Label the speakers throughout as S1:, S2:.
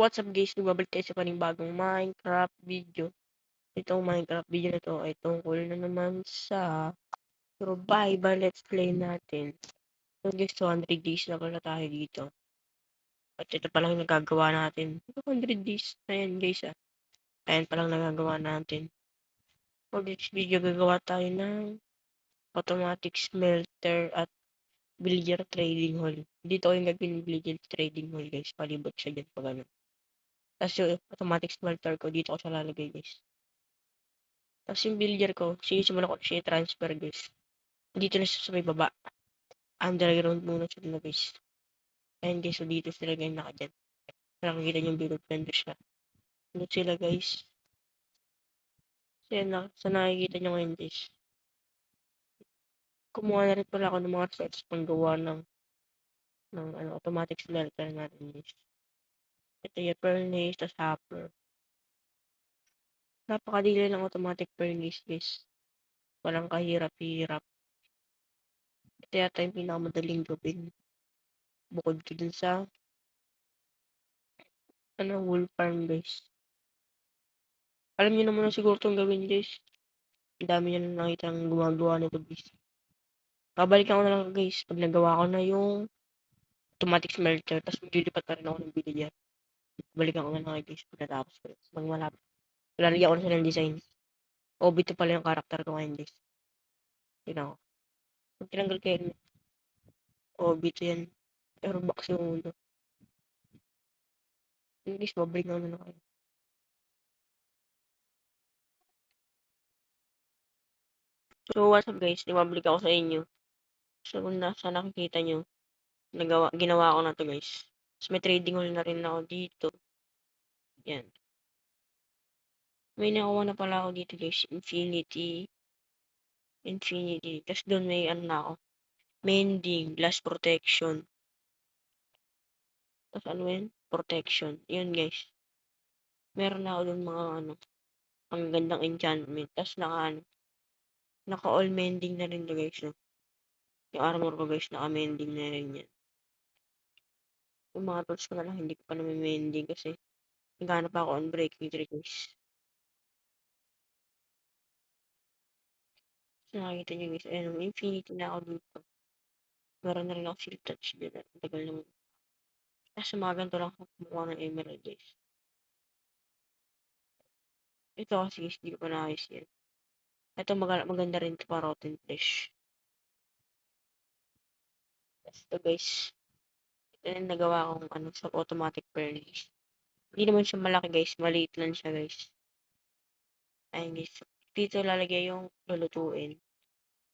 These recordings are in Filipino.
S1: What's up guys, nagbabalik tayo sa panibagong Minecraft video. Itong Minecraft video na to ay tungkol na naman sa survival let's play natin. So guys, 200 days na pala tayo dito. At ito pa lang yung nagagawa natin. 200 days na yan guys ah. Ayan pa lang nagagawa natin. For this video, gagawa tayo ng automatic smelter at villager trading hall. Dito yung gagawin villager trading hall guys. Palibot siya dyan pag ano. Tapos yung automatic smelter ko, dito ko siya lalagay guys. Tapos yung builder ko, sisimula ko siya transfer guys. Dito na siya sa may baba. Underground muna siya na guys. Ayan guys, so dito sila guys nakadyan. Nakakita niyo yung build nandun siya. Ano sila guys. So yan na, sa nakikita niyo ngayon guys. Kumuha na rin pala ako ng mga sets pang gawa ng automatic smelter natin guys. Ito yung furnace, tas hopper. Napakadili ng automatic furnace guys. Walang kahirap-hirap. Ito yata yung pinakamadaling gawin. Bukod ko dun sa wool farm guys. Alam niyo naman na siguro itong gawin guys. Ang dami niyo na nakita ang gumagawa nito guys. Babalikan ko na lang guys pag nagawa ko na yung automatic smelter. Tapos maglilipat pa rin ako ng video dyan. Balikan ko na lang guys pagkatapos ko. Pag malapit. Lalagyan ko na siya ng design. Obito pala yung karakter ko ngayon guys. Tignan ko. Pag tinanggal ko yun. Obito yan. Airbox yung ulo. Guys, babalikan ko na lang kayo. So what's up guys, ibabalik ako sa inyo. So kung nasa nakikita nyo, ginawa ko na to guys. Tapos may trading hall na rin ako dito. Yan. May nakuha na pala ako dito guys, infinity. Tapos doon may ano na ako. Mending, blast protection. Tapos ano yun? Protection. Yun guys. Meron na ako doon mga ang gandang enchantment. Tapos naka all mending na rin to guys. No? Yung armor ko guys, naka mending na rin yan. Yung mga tools ko na lang, hindi ko pa naman mending kasi naghanap ako on breaking 3 guys. So, nakikita nyo guys, ayun, infinity na ako dito. Meron na rin ako shield touch dyan. Tagal naman. Tapos mga ganito lang ako kumuha ng emerald guys. Ito kasi guys, hindi ko pa naayos yan. Ito maganda rin ito para rotten flesh. Tapos ito guys, ito na nagawa kong sa automatic furnace. Hindi naman siya malaki guys, maliit lang siya guys. Ayun guys, dito lalagay yung lulutuin.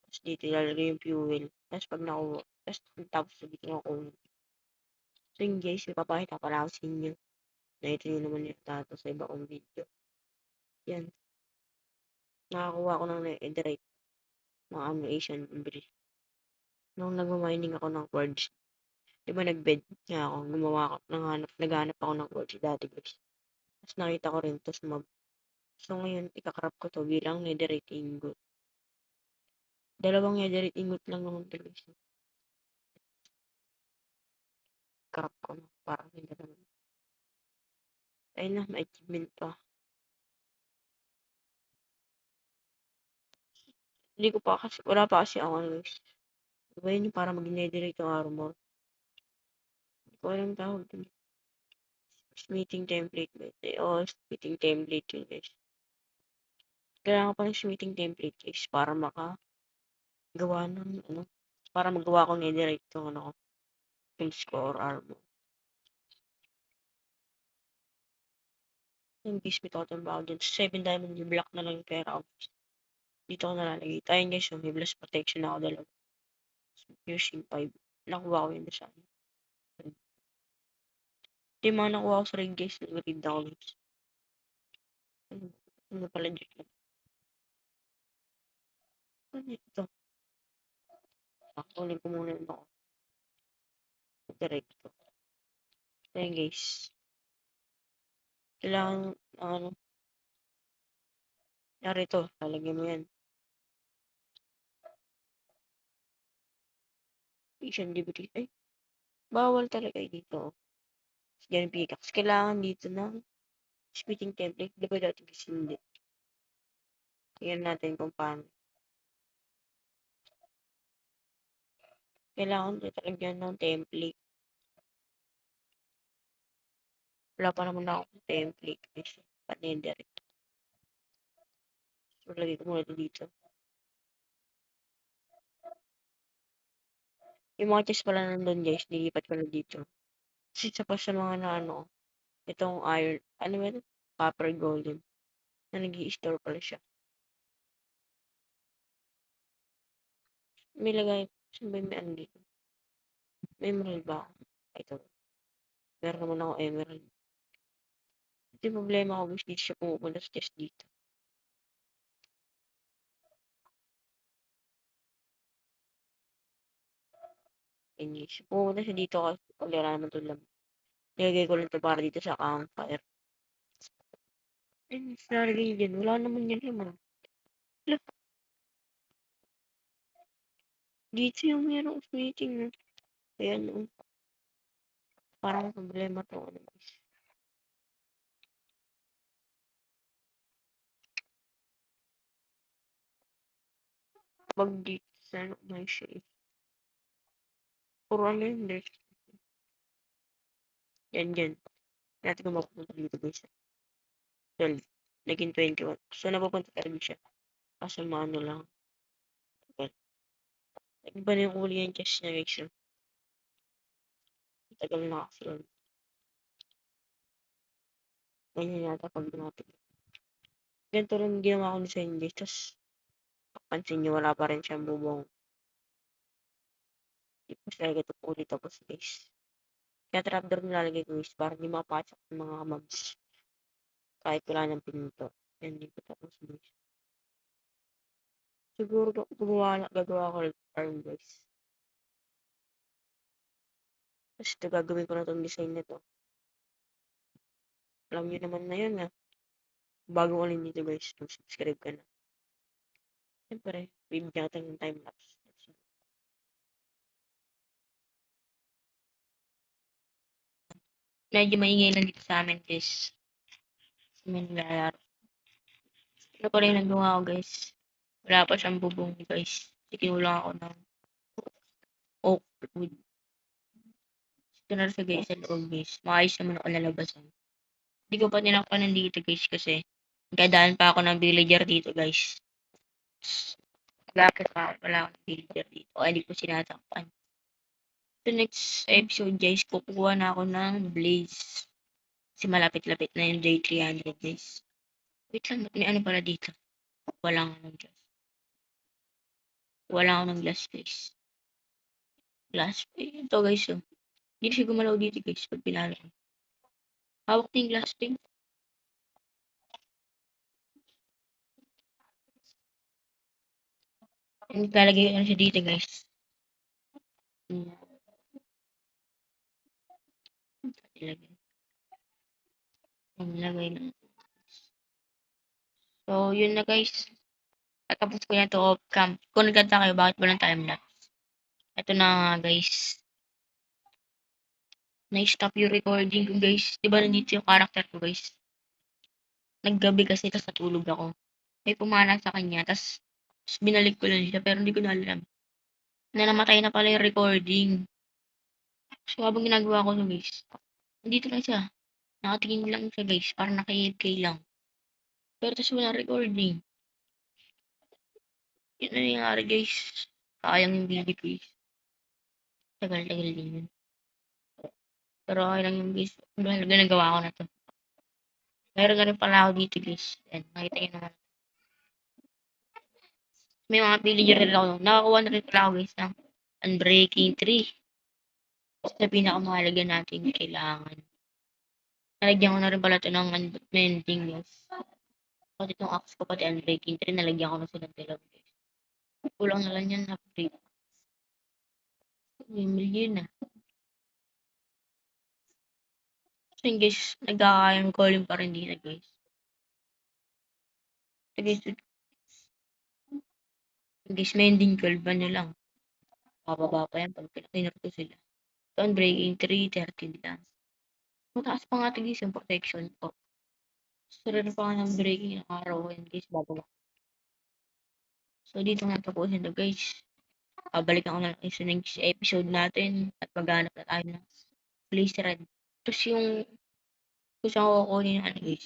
S1: Tapos dito lalagay yung fuel. Tapos pag nakuha, tapos dito nakuha. So yun guys, ipapakita ko lang sa inyo. Nakita nyo naman yung tato sa iba kong video. Yan. Nakakuha ko ng netherite. Mga Asian breed. Nung nag-mining ako ng quartz. Diba nag-bed nga ako. Naghanap ako ng quartz dati guys. Tapos nakita ko rin to sa mob. So ngayon, ikakrap ko to bilang netherite ingot. Dalawang netherite ingot lang naman to guys. Crap ko na. Parang hindi naman. Ayun na, may achievement pa. Hindi ko pa kasi, wala pa kasi ako guys. Diba yun yung para mag-netherite yung armor. Hindi ko alam tawag dun. Smithing template ba ito? Oo, smithing template yun guys. Kailangan ko pa ng smithing template guys para makagawa ng para magawa ko netherite yung builds ko or armor. Yung guys, may totem ba ako dyan? 7 diamond yung block na lang yung pera ko. Dito ko nalalagay. Ayun guys, may blast protection ako dalawa. Using 5. Nakuha ko yun sa akin. Ito yung mga nakuha ko sa rig guys. Nag-read ako guys. Ano pala dyan? Ano ito? Kunin ko muna ito. Direct ko. Ayun guys. Kailangan, narito, lalagyan mo yan. Asian liberty. Ay, bawal talaga dito. Ganun pickaxe. Kailangan dito ng smithing template. Di ba dati guys hindi? Tingnan natin kung paano. Kailangan dito lagyan ng template. Wala pa naman akong template guys. Panender. So, lagay ko muna dito. Yung mga chest pala nandun guys, nilipat ko na dito. Kasi isa pa sa mga na ano, itong iron, ano ba ito? Copper golden. Na nag-i-store pala siya. May lagay, saan ba may ano dito? May emerald ba ako? Ito. Meron naman ako emerald. Ito yung problema ko guys, dito siya pumupunta sa chest dito. And guys, pumunta siya dito kasi wala naman ito lang. Nilagay ko lang ito para dito sa campfire. And nalagay dyan, wala naman yan naman. Wala. Dito yung merong meeting. Ayan, parang problema to. Ano guys. Pag dito sa ano, may shade. Puro ano yun, guys. Yan, yan. Natin kung mapupunta dito guys. 12. Naging 21. So, napapunta talaga siya. Kaso maano lang. Well, iba na yung uli yung chest niya guys. Tagal na kasi yun. Ganyan yata pag natin. Ganito rin ginawa ko sa inyo guys. Tapos, pansin nyo, wala pa rin siyang bubong. Tapos, lagay ito po ulit tapos guys. Kaya trapdoor nilalagay ko guys para hindi mapasok ng mga mobs. Kahit wala ng pinto. Yan, dito tapos guys. Siguro gagawa ko ng farm guys. Tapos ito gagawin ko na itong design nito. Alam nyo naman na yun bago ko lang dito guys, subscribe ka na. Siyempre, bibigyan natin ng time-lapse. Medyo maingay lang dito sa amin guys. May nilalaro. Ano pa rin nagawa ko guys? Wala pa siyang bubong guys. Kinulang ako ng oak wood. Ito na siya guys sa loob guys. Maayos naman ako lalabasan. Hindi ko pa tinakpan nandito guys kasi nagdadaan pa ako ng villager dito guys. Bakit pa wala akong villager dito? O hindi ko sinatakpan. So next episode guys, kukuha na ako ng blaze. Kasi malapit-lapit na yung J300 guys. Wait lang, may ano pala dito? Wala nga ng glass. Wala ako ng glass guys. Glass. Ito guys oh. Hindi siya gumalaw dito guys pag pinalo ko. Hawak na yung glass thing. Lalagay ko na siya dito guys. Ilagay na. So, yun na guys. Tatapos ko na ito off cam. Kung nagkanta kayo, bakit walang timelapse? Ito na nga guys. Na-stop yung recording ko guys. Diba nandito yung character ko guys? Naggabi kasi tapos natulog ako. May pumana sa kanya tapos binalik ko lang siya pero hindi ko na alam. Na namatay na pala yung recording. So habang ginagawa ko no guys. Nandito lang siya. Nakatingin lang siya guys. Parang naka-AFK lang. Pero tapos wala recording. Yun na nangyari guys. Sayang yung video guys. Tagal-tagal din yun. Pero okay lang yung guys. Dahil nagawa ko na to. Meron na rin pala ako dito guys. And makita nyo naman. May mga villager rin ako. Nakakuha na rin pala ako guys ng Unbreaking 3. Sa pinakamahalaga natin kailangan. Nalagyan ko na rin pala ito ng mending guys. Pati itong axe ko pati Unbreaking 3. Nalagyan ko na silang dalawa guys. Kulang na lang yan na free. May million na. So yun guys, nagkakayang calling pa rin dito guys. So guys, mending 12 ba nyo lang. Bababa pa yan pag pinakinor ko sila. So, Unbreaking 3, 13 lang.
S2: Mataas pa nga guys yung protection ko. Sunod pa nga ng breaking ng araw yun guys bago. So dito nga tapusin na guys. Babalik ako na lang sa next episode natin at maghanap na tayo ng place red. Tapos yung gusto ko kukunin yung ano guys.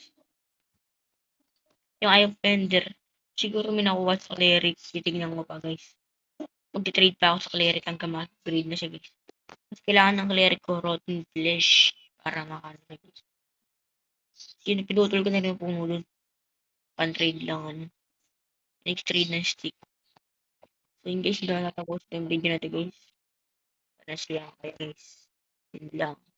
S2: Yung ayaw fender. Siguro may nakuha sa cleric. Titignan ko pa guys. Magti-trade pa ako sa cleric hanggang ma-upgrade na siya guys. Mas kailangan ng cleric ko rotten flesh para makano na guys. Pinutol ko na rin yung puno dun. Pan-trade lang ano. Next trade ng stick. So yun guys, doon natapos yung video natin guys. Panas lang kayo guys. Yun lang.